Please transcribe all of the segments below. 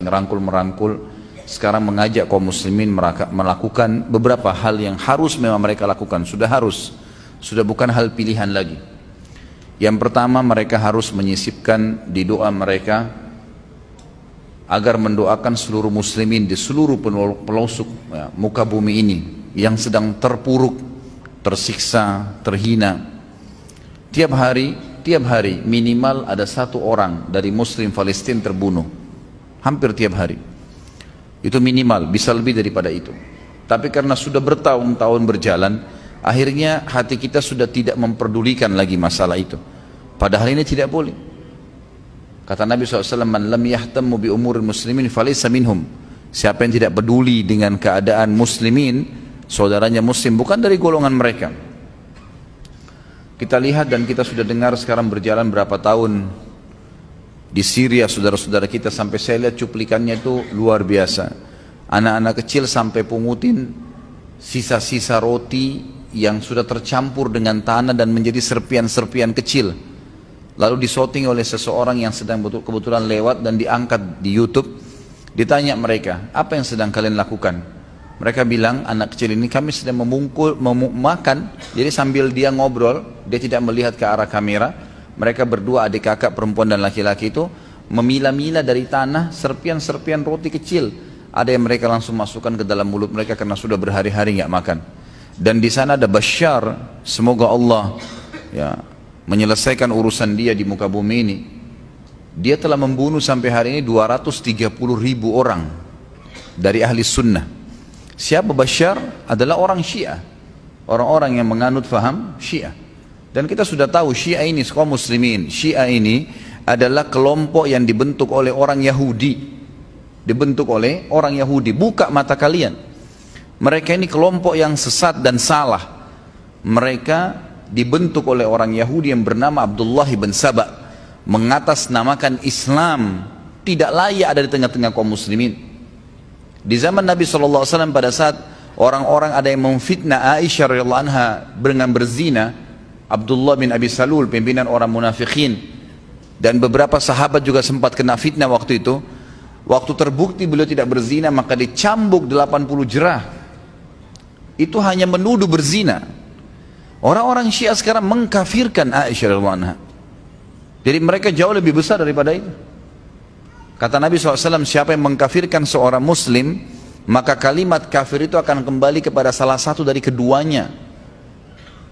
merangkul-merangkul, sekarang mengajak kaum muslimin melakukan beberapa hal yang harus memang mereka lakukan, sudah bukan hal pilihan lagi. Yang pertama, mereka harus menyisipkan di doa mereka agar mendoakan seluruh muslimin di seluruh pelosok muka bumi ini yang sedang terpuruk, tersiksa, terhina. Tiap hari minimal ada satu orang dari muslim Palestina terbunuh. Hampir tiap hari. Itu minimal, bisa lebih daripada itu. Tapi karena sudah bertahun-tahun berjalan, akhirnya hati kita sudah tidak memperdulikan lagi masalah itu. Padahal ini tidak boleh. Kata Nabi SAW, "Man lam yahtammu bi umuril muslimin falaysa minhum." Siapa yang tidak peduli dengan keadaan muslimin, saudaranya muslim, bukan dari golongan mereka. Kita lihat dan kita sudah dengar sekarang berjalan berapa tahun di Syria, saudara-saudara kita, sampai saya lihat cuplikannya itu luar biasa. Anak-anak kecil sampai pungutin sisa-sisa roti yang sudah tercampur dengan tanah dan menjadi serpian-serpian kecil. Lalu disorting oleh seseorang yang sedang kebetulan lewat dan diangkat di YouTube. Ditanya mereka, apa yang sedang kalian lakukan? Mereka bilang, anak kecil ini kami sedang makan. Jadi sambil dia ngobrol, dia tidak melihat ke arah kamera. Mereka berdua, adik kakak perempuan dan laki-laki itu memilah-milah dari tanah serpian-serpian roti kecil. Ada yang mereka langsung masukkan ke dalam mulut mereka karena sudah berhari-hari nggak makan. Dan di sana ada Bashar, semoga Allah menyelesaikan urusan dia di muka bumi ini. Dia telah membunuh sampai hari ini 230.000 orang dari ahli sunnah. Siapa Bashar? Adalah orang Syiah, orang-orang yang menganut faham Syiah. Dan kita sudah tahu Syiah ini, kaum muslimin, Syiah ini adalah kelompok yang dibentuk oleh orang Yahudi. Buka mata kalian. Mereka ini kelompok yang sesat dan salah. Mereka dibentuk oleh orang Yahudi yang bernama Abdullah bin Saba, mengatasnamakan Islam, tidak layak ada di tengah-tengah kaum muslimin. Di zaman Nabi SAW pada saat orang-orang ada yang memfitnah Aisyah radhiyallahu anha dengan berzina, Abdullah bin Abi Salul, pimpinan orang munafikin, dan beberapa sahabat juga sempat kena fitnah waktu itu. Waktu terbukti beliau tidak berzina, maka dicambuk 80 jerah. Itu hanya menuduh berzina. Orang-orang Syiah sekarang mengkafirkan Aisyah radhiyallahu anha. Jadi mereka jauh lebih besar daripada itu. Kata Nabi SAW, siapa yang mengkafirkan seorang muslim, maka kalimat kafir itu akan kembali kepada salah satu dari keduanya.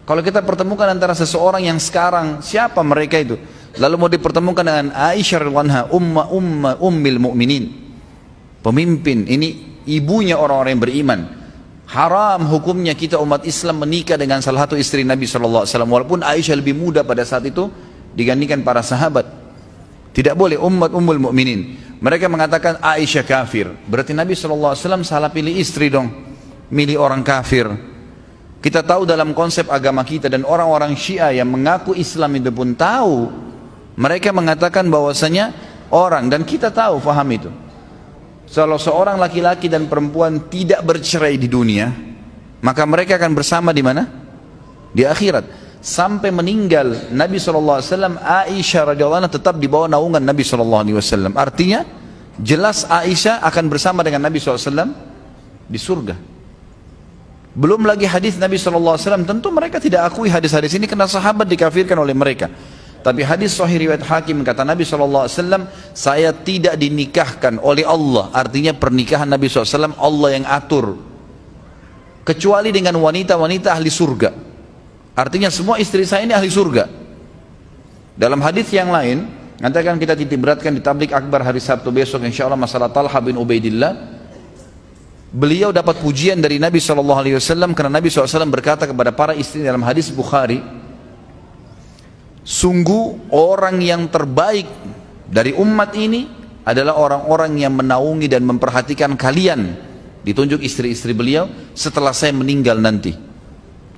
Kalau kita pertemukan antara seseorang yang sekarang, siapa mereka itu? Lalu mau dipertemukan dengan Aisyah radhiyallahu anha, ummil mu'minin, pemimpin, ini ibunya orang-orang yang beriman. Haram hukumnya kita umat Islam menikah dengan salah satu istri Nabi SAW, walaupun Aisyah lebih muda pada saat itu dibandingkan para sahabat. Tidak boleh, ummul mu'minin. Mereka mengatakan Aisyah kafir. Berarti Nabi SAW salah pilih istri dong, milih orang kafir. Kita tahu dalam konsep agama kita, dan orang-orang Syiah yang mengaku Islam itu pun tahu, mereka mengatakan bahwasanya orang, dan kita tahu, faham itu, kalau seorang laki-laki dan perempuan tidak bercerai di dunia, maka mereka akan bersama di mana? Di akhirat. Sampai meninggal Nabi SAW, Aisyah radhiyallahu anha tetap di bawah naungan Nabi SAW. Artinya jelas Aisyah akan bersama dengan Nabi SAW di surga. Belum lagi hadis Nabi SAW, tentu mereka tidak akui hadis-hadis ini karena sahabat dikafirkan oleh mereka. Tapi hadis sahih riwayat Hakim, kata Nabi SAW, saya tidak dinikahkan oleh Allah. Artinya pernikahan Nabi SAW Allah yang atur, kecuali dengan wanita-wanita ahli surga. Artinya semua istri saya ini ahli surga. Dalam hadis yang lain, nanti akan kita titik beratkan di tablik akbar hari Sabtu besok insya Allah, masalah Talha bin Ubaidillah. Beliau dapat pujian dari Nabi SAW karena Nabi SAW berkata kepada para istri dalam hadis Bukhari, sungguh orang yang terbaik dari umat ini adalah orang-orang yang menaungi dan memperhatikan kalian. Ditunjuk istri-istri beliau setelah saya meninggal nanti.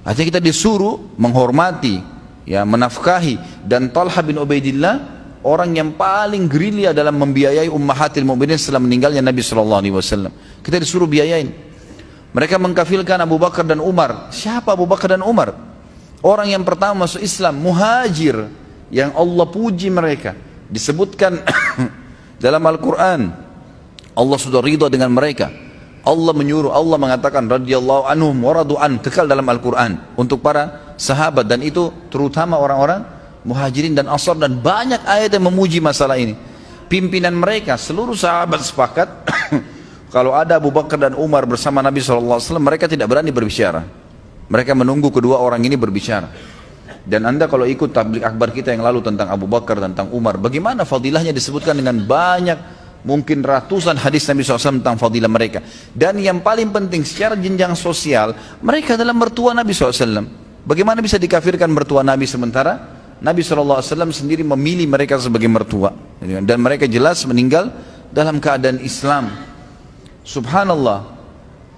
Artinya kita disuruh menghormati, menafkahi. Dan Talha bin Ubaidillah orang yang paling gerilya dalam membiayai ummahatil mu'minin setelah meninggalnya Nabi SAW. Kita disuruh biayain. Mereka mengkafirkan Abu Bakar dan Umar. Siapa Abu Bakar dan Umar? Orang yang pertama masuk Islam, muhajir, yang Allah puji mereka. Disebutkan dalam Al-Quran, Allah sudah ridha dengan mereka. Allah menyuruh, Allah mengatakan radhiyallahu anhum wa radu'an, kekal dalam Al-Quran untuk para sahabat, dan itu terutama orang-orang Muhajirin dan Ansar, dan banyak ayat yang memuji masalah ini. Pimpinan mereka, seluruh sahabat sepakat kalau ada Abu Bakar dan Umar bersama Nabi SAW, mereka tidak berani berbicara. Mereka menunggu kedua orang ini berbicara. Dan Anda kalau ikut tabligh akbar kita yang lalu tentang Abu Bakar, tentang Umar, bagaimana fadilahnya disebutkan dengan banyak, mungkin ratusan hadis Nabi SAW tentang fadilah mereka. Dan yang paling penting secara jenjang sosial, mereka adalah mertua Nabi SAW. Bagaimana bisa dikafirkan mertua Nabi sementara Nabi SAW sendiri memilih mereka sebagai mertua, dan mereka jelas meninggal dalam keadaan Islam. Subhanallah,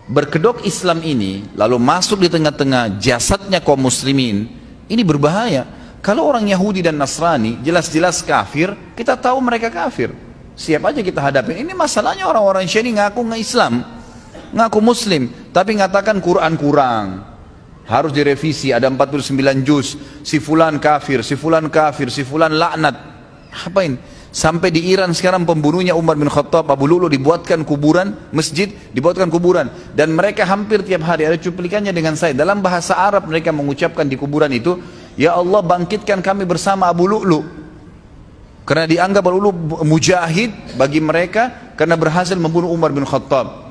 berkedok Islam ini lalu masuk di tengah-tengah jasadnya kaum muslimin, ini berbahaya. Kalau orang Yahudi dan Nasrani jelas-jelas kafir, kita tahu mereka kafir, siap aja kita hadapin. Ini masalahnya orang-orang Syiah ini ngaku nge-Islam, ngaku Muslim, tapi ngatakan Quran kurang, harus direvisi, ada 49 juz, si fulan kafir, si fulan kafir, si fulan laknat. Apain? Sampai di Iran sekarang pembunuhnya Umar bin Khattab, Abu Lu'lu, dibuatkan kuburan, masjid dibuatkan kuburan, dan mereka hampir tiap hari ada cuplikannya dengan saya. Dalam bahasa Arab mereka mengucapkan di kuburan itu, ya Allah bangkitkan kami bersama Abu Lu'lu, karena dianggap Abu Lu'lu mujahid bagi mereka karena berhasil membunuh Umar bin Khattab.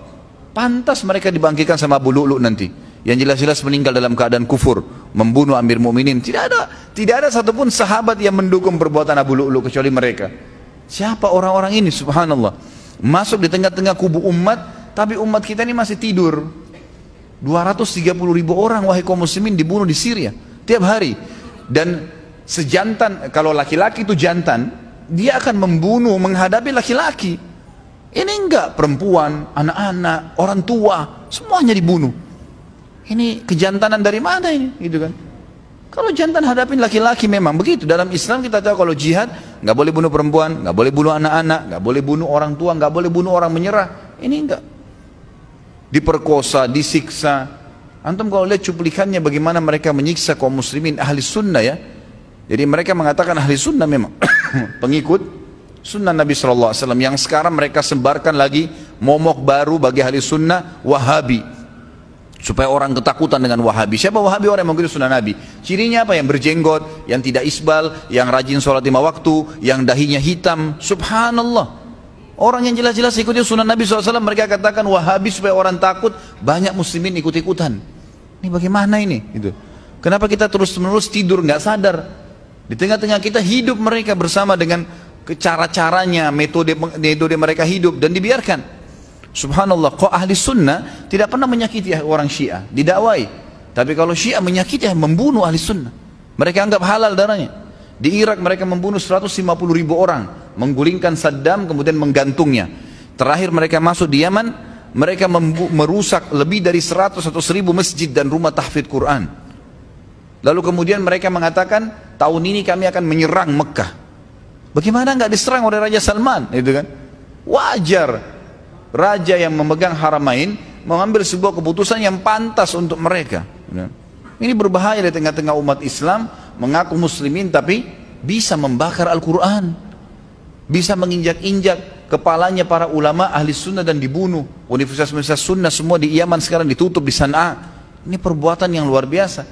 Pantas mereka dibangkitkan sama Abu Lu'lu nanti, yang jelas-jelas meninggal dalam keadaan kufur, membunuh Amir Mu'minin. Tidak ada satupun sahabat yang mendukung perbuatan Abu Lu'lu kecuali mereka. Siapa orang-orang ini? Subhanallah, masuk di tengah-tengah kubu umat, tapi umat kita ini masih tidur. 230.000 orang wahai kaum muslimin dibunuh di Syria tiap hari. Dan sejantan, kalau laki-laki itu jantan, dia akan membunuh menghadapi laki-laki. Ini enggak, perempuan, anak-anak, orang tua, semuanya dibunuh. Ini kejantanan dari mana ini, gitu kan? Kalau jantan hadapin laki-laki, memang begitu. Dalam Islam kita tahu kalau jihad nggak boleh bunuh perempuan, nggak boleh bunuh anak-anak, nggak boleh bunuh orang tua, nggak boleh bunuh orang menyerah. Ini enggak. Diperkosa, disiksa. Antum kalau lihat cuplikannya bagaimana mereka menyiksa kaum muslimin ahli sunnah ya. Jadi mereka mengatakan ahli sunnah memang pengikut sunnah Nabi SAW, yang sekarang mereka sebarkan lagi momok baru bagi ahli sunnah, Wahabi. Supaya orang ketakutan dengan Wahabi. Siapa Wahabi? Orang yang mengikuti sunnah Nabi. Cirinya apa? Yang berjenggot, yang tidak isbal, yang rajin sholat 5 waktu, yang dahinya hitam. Subhanallah, orang yang jelas-jelas ikuti sunnah Nabi SAW, mereka katakan Wahabi supaya orang takut. Banyak muslimin ikut-ikutan. Ini bagaimana ini? Gitu. Kenapa kita terus-menerus tidur nggak sadar? Di tengah-tengah kita hidup mereka bersama dengan cara-caranya, metode mereka hidup, dan dibiarkan. Subhanallah, kok ahli sunnah tidak pernah menyakiti orang Syiah, didakwai. Tapi kalau Syiah menyakiti, membunuh ahli sunnah. Mereka anggap halal darahnya. Di Irak mereka membunuh 150.000 orang, menggulingkan Saddam kemudian menggantungnya. Terakhir mereka masuk di Yaman, mereka merusak lebih dari 100 atau 1000 masjid dan rumah tahfidz Quran. Lalu kemudian mereka mengatakan tahun ini kami akan menyerang Mekah. Bagaimana nggak diserang oleh Raja Salman, itu kan? Wajar raja yang memegang haramain mengambil sebuah keputusan yang pantas untuk mereka. Ini berbahaya di tengah-tengah umat Islam mengaku muslimin tapi bisa membakar Al-Quran, bisa menginjak-injak kepalanya para ulama ahli sunnah dan dibunuh. Universitas-universitas sunnah semua di Yaman sekarang ditutup, di Sana'a. Ini perbuatan yang luar biasa.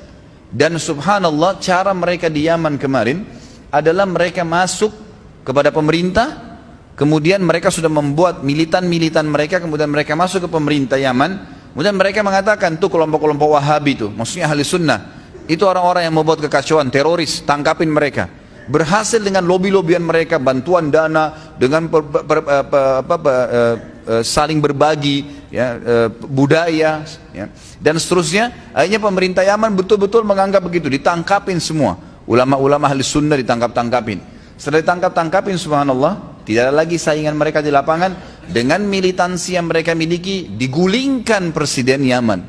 Dan subhanallah, cara mereka di Yaman kemarin adalah mereka masuk kepada pemerintah. Kemudian mereka sudah membuat militan-militan mereka, kemudian mereka masuk ke pemerintah Yaman. Kemudian mereka mengatakan, tuh kelompok-kelompok Wahabi itu, maksudnya ahli sunnah, itu orang-orang yang membuat kekacauan, teroris, tangkapin mereka. Berhasil dengan lobby-lobbyan mereka, bantuan dana, dengan saling berbagi ya, budaya ya, dan seterusnya. Akhirnya pemerintah Yaman betul-betul menganggap begitu, ditangkapin semua. Ulama-ulama ahli sunnah ditangkap-tangkapin. Setelah ditangkap-tangkapin, subhanallah, tidak ada lagi saingan mereka di lapangan. Dengan militansi yang mereka miliki, digulingkan presiden Yaman.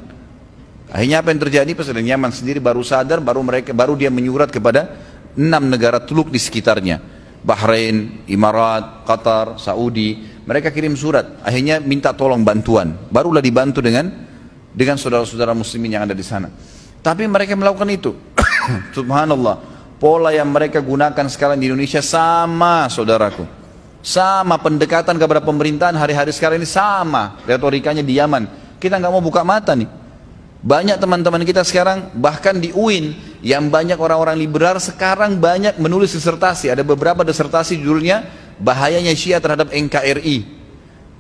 Akhirnya apa yang terjadi? Presiden Yaman sendiri baru sadar, baru dia menyurat kepada 6 negara teluk di sekitarnya, Bahrain, Imarat, Qatar, Saudi. Mereka kirim surat, akhirnya minta tolong bantuan. Barulah dibantu dengan saudara-saudara muslimin yang ada di sana. Tapi mereka melakukan itu. Subhanallah, pola yang mereka gunakan sekarang di Indonesia sama, saudaraku. Sama pendekatan kepada pemerintahan hari-hari sekarang ini sama retorikanya di Yaman. Kita nggak mau buka mata nih. Banyak teman-teman kita sekarang bahkan di UIN yang banyak orang-orang liberal sekarang banyak menulis disertasi. Ada beberapa disertasi judulnya bahayanya Syiah terhadap NKRI.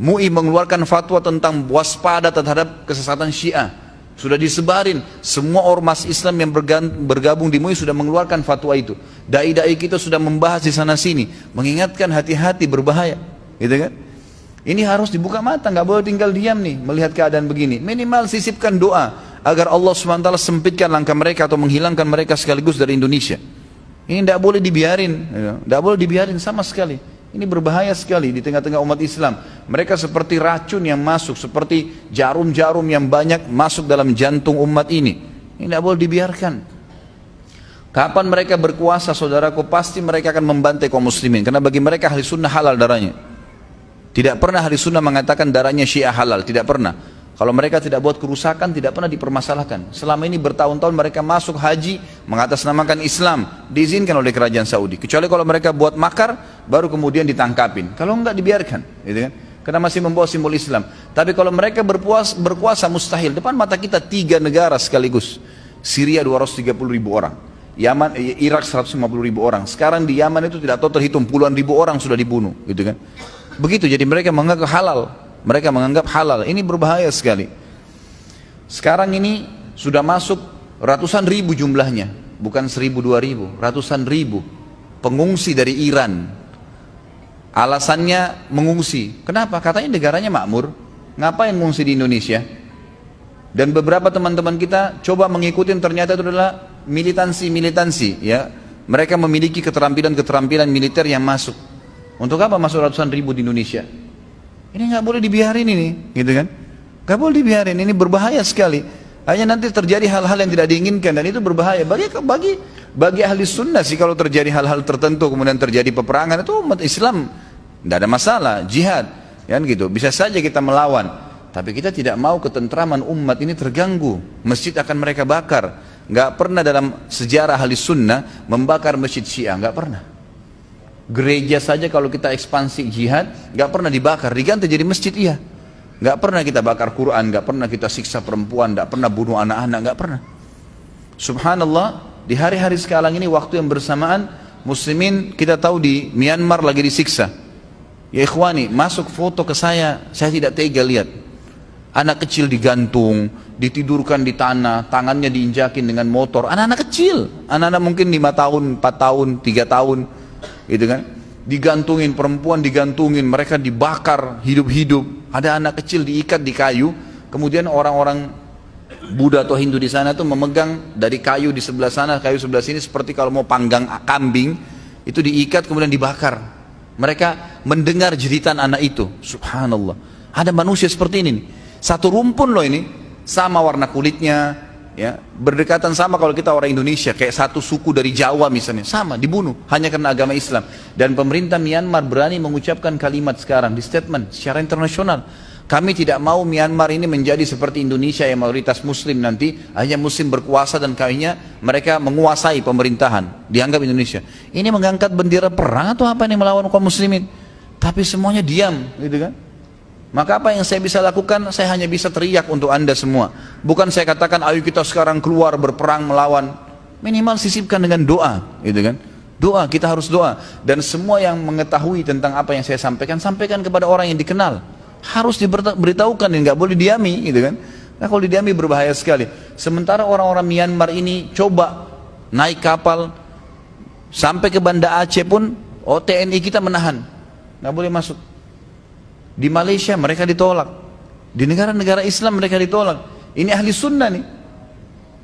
MUI mengeluarkan fatwa tentang waspada terhadap kesesatan Syiah. Sudah disebarin, semua ormas Islam yang bergabung di MUI sudah mengeluarkan fatwa itu. Dai-dai kita sudah membahas di sana sini, mengingatkan hati-hati berbahaya, gitu kan? Ini harus dibuka mata, nggak boleh tinggal diam nih melihat keadaan begini. Minimal sisipkan doa agar Allah SWT sempitkan langkah mereka atau menghilangkan mereka sekaligus dari Indonesia. Ini tidak boleh dibiarin, tidak boleh dibiarin sama sekali. Ini berbahaya sekali di tengah-tengah umat Islam. Mereka seperti racun yang masuk, seperti jarum-jarum yang banyak masuk dalam jantung umat ini. Ini tidak boleh dibiarkan. Kapan mereka berkuasa, saudaraku, pasti mereka akan membantai kaum muslimin. Karena bagi mereka ahli sunnah halal darahnya. Tidak pernah ahli sunnah mengatakan darahnya Syiah halal, tidak pernah. Kalau mereka tidak buat kerusakan, tidak pernah dipermasalahkan. Selama ini bertahun-tahun mereka masuk haji, mengatasnamakan Islam, diizinkan oleh kerajaan Saudi. Kecuali kalau mereka buat makar, baru kemudian ditangkapin. Kalau enggak dibiarkan, gitu kan? Karena masih membawa simbol Islam. Tapi kalau mereka berkuasa mustahil. Depan mata kita 3 negara sekaligus. Syria 230.000 orang. Yaman, Irak 150.000 orang. Sekarang di Yaman itu tidak tahu terhitung puluhan ribu orang sudah dibunuh, gitu kan? Begitu, jadi mereka menganggap halal. Mereka menganggap halal. Ini berbahaya sekali. Sekarang ini sudah masuk ratusan ribu jumlahnya, bukan 1.000 2.000, ratusan ribu pengungsi dari Iran. Alasannya mengungsi. Kenapa? Katanya negaranya makmur. Ngapain mengungsi di Indonesia? Dan beberapa teman-teman kita coba mengikuti, ternyata itu adalah militansi, ya. Mereka memiliki keterampilan militer yang masuk. Untuk apa masuk ratusan ribu di Indonesia? Ini nggak boleh dibiarin ini, gitu kan? Nggak boleh dibiarin, ini berbahaya sekali. Hanya nanti terjadi hal-hal yang tidak diinginkan dan itu berbahaya. Bagi ahli sunnah sih kalau terjadi hal-hal tertentu kemudian terjadi peperangan itu umat Islam tidak ada masalah, jihad, kan gitu. Bisa saja kita melawan, tapi kita tidak mau ketentraman umat ini terganggu. Masjid akan mereka bakar. Nggak pernah dalam sejarah ahli sunnah membakar masjid Syiah, nggak pernah. Gereja saja kalau kita ekspansi jihad nggak pernah dibakar, diganti jadi masjid, iya. Nggak pernah kita bakar Quran, nggak pernah kita siksa perempuan, nggak pernah bunuh anak-anak, nggak pernah. Subhanallah, di hari-hari sekarang ini waktu yang bersamaan muslimin kita tahu di Myanmar lagi disiksa. Ya ikhwani, masuk foto ke saya tidak tega lihat. Anak kecil digantung, ditidurkan di tanah, tangannya diinjakin dengan motor. Anak-anak kecil, anak-anak mungkin 5 tahun, 4 tahun, 3 tahun. Gitu kan, digantungin, perempuan digantungin, mereka dibakar hidup-hidup. Ada anak kecil diikat di kayu, kemudian orang-orang Buddha atau Hindu di sana tuh memegang dari kayu di sebelah sana, kayu sebelah sini, seperti kalau mau panggang kambing, itu diikat kemudian dibakar. Mereka mendengar jeritan anak itu. Subhanallah, ada manusia seperti ini nih. Satu rumpun loh ini, sama warna kulitnya, ya, berdekatan sama kalau kita orang Indonesia, kayak satu suku dari Jawa misalnya, sama dibunuh hanya karena agama Islam. Dan pemerintah Myanmar berani mengucapkan kalimat sekarang di statement secara internasional, kami tidak mau Myanmar ini menjadi seperti Indonesia yang mayoritas muslim, nanti hanya muslim berkuasa dan kayaknya mereka menguasai pemerintahan, dianggap Indonesia ini mengangkat bendera perang atau apa yang melawan kaum muslimin. Tapi semuanya diam, gitu kan. Maka apa yang saya bisa lakukan? Saya hanya bisa teriak untuk anda semua. Bukan saya katakan ayo kita sekarang keluar berperang melawan. Minimal sisipkan dengan doa, gitu kan? Doa, kita harus doa. Dan semua yang mengetahui tentang apa yang saya sampaikan, sampaikan kepada orang yang dikenal. Harus diberitahukan, nggak boleh diami, gitu kan? Nah, kalau didiami berbahaya sekali. Sementara orang-orang Myanmar ini coba naik kapal sampai ke Banda Aceh pun, TNI kita menahan, nggak boleh masuk. Di Malaysia mereka ditolak, di negara-negara Islam mereka ditolak. Ini ahli sunnah nih,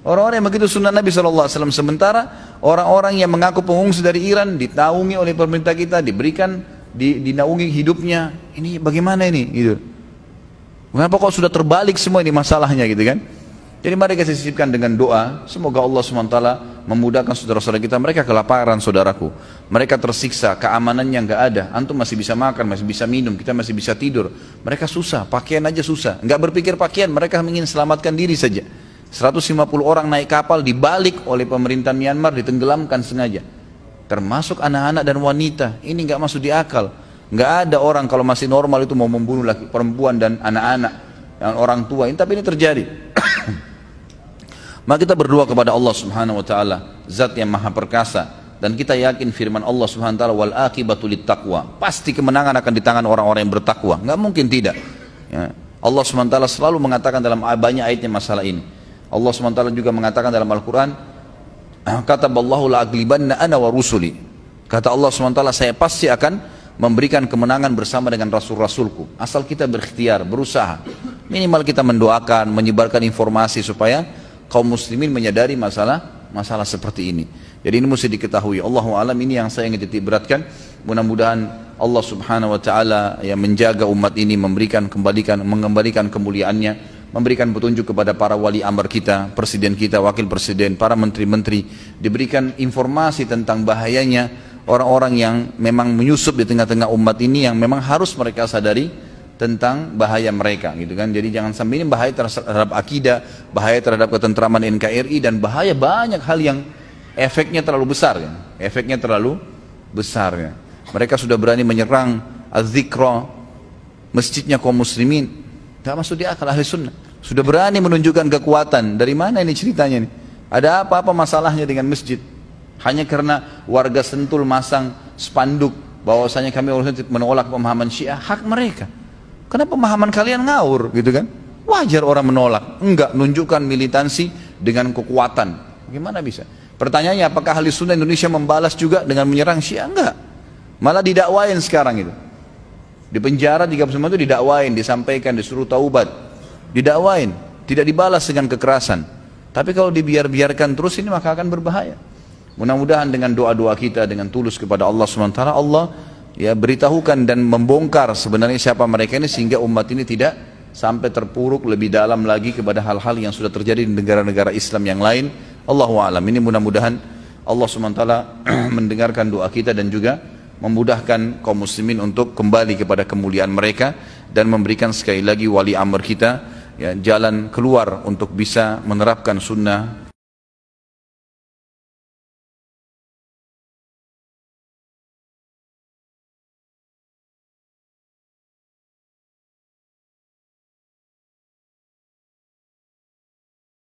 orang-orang yang begitu sunnah Nabi SAW. Sementara orang-orang yang mengaku pengungsi dari Iran dinaungi oleh pemerintah kita, diberikan dinaungi hidupnya. Ini bagaimana ini gitu. Kenapa kok sudah terbalik semua ini masalahnya, gitu kan? Jadi mari kita sisipkan dengan doa, semoga Allah SWT memudahkan saudara-saudara kita. Mereka kelaparan, saudaraku, mereka tersiksa, keamanannya nggak ada. Antum masih bisa makan, masih bisa minum, kita masih bisa tidur. Mereka susah, pakaian aja susah, nggak berpikir pakaian, mereka ingin selamatkan diri saja. 150 orang naik kapal dibalik oleh pemerintah Myanmar, ditenggelamkan sengaja, termasuk anak-anak dan wanita. Ini nggak masuk di akal. Nggak ada orang kalau masih normal itu mau membunuh laki, perempuan dan anak-anak, dan orang tua. Tapi ini terjadi. Maka kita berdoa kepada Allah Subhanahu wa taala, Zat yang Maha Perkasa, dan kita yakin firman Allah Subhanahu wa taala, wal aqibatu littaqwa. Pasti kemenangan akan di tangan orang-orang yang bertakwa. Nggak mungkin tidak. Ya. Allah Subhanahu wa taala selalu mengatakan dalam banyak ayatnya masalah ini. Allah Subhanahu wa taala juga mengatakan dalam Al-Qur'an, kataballahu la aglibanna ana wa rusuli. Kata Allah Subhanahu wa taala, saya pasti akan memberikan kemenangan bersama dengan rasul-rasulku. Asal kita berikhtiar, berusaha. Minimal kita mendoakan, menyebarkan informasi supaya kaum muslimin menyadari masalah seperti ini. Jadi ini mesti diketahui. Allahu a'lam, ini yang saya ingin titik beratkan. Mudah-mudahan Allah Subhanahu wa taala yang menjaga umat ini, mengembalikan kemuliaannya, memberikan petunjuk kepada para wali amr kita, presiden kita, wakil presiden, para menteri-menteri, diberikan informasi tentang bahayanya orang-orang yang memang menyusup di tengah-tengah umat ini, yang memang harus mereka sadari tentang bahaya mereka, gitu kan. Jadi jangan sampai ini bahaya terhadap akidah, bahaya terhadap ketentraman NKRI, dan bahaya banyak hal yang efeknya terlalu besar, kan? Efeknya terlalu besar, kan? Mereka sudah berani menyerang Az-Zikra, masjidnya kaum muslimin. Tidak masuk di akal ahli sunnah. Sudah berani menunjukkan kekuatan. Dari mana ini ceritanya nih? Ada apa-apa masalahnya dengan masjid? Hanya karena warga Sentul masang spanduk bahwasanya kami menolak pemahaman Syiah, hak mereka. Kenapa pemahaman kalian ngawur, gitu kan? Wajar orang menolak. Enggak, nunjukkan militansi dengan kekuatan. Bagaimana bisa? Pertanyaannya, apakah ahli sunnah Indonesia membalas juga dengan menyerang Syiah? Enggak. Malah didakwain sekarang itu. Di penjara 39 itu didakwain, disampaikan, disuruh taubat. Didakwain, tidak dibalas dengan kekerasan. Tapi kalau dibiarkan terus ini maka akan berbahaya. Mudah-mudahan dengan doa-doa kita, dengan tulus kepada Allah SWT, Allah ya beritahukan dan membongkar sebenarnya siapa mereka ini, sehingga umat ini tidak sampai terpuruk lebih dalam lagi kepada hal-hal yang sudah terjadi di negara-negara Islam yang lain. Allahu a'lam. Ini mudah-mudahan Allah SWT mendengarkan doa kita dan juga memudahkan kaum muslimin untuk kembali kepada kemuliaan mereka, dan memberikan sekali lagi wali amr kita ya, jalan keluar untuk bisa menerapkan sunnah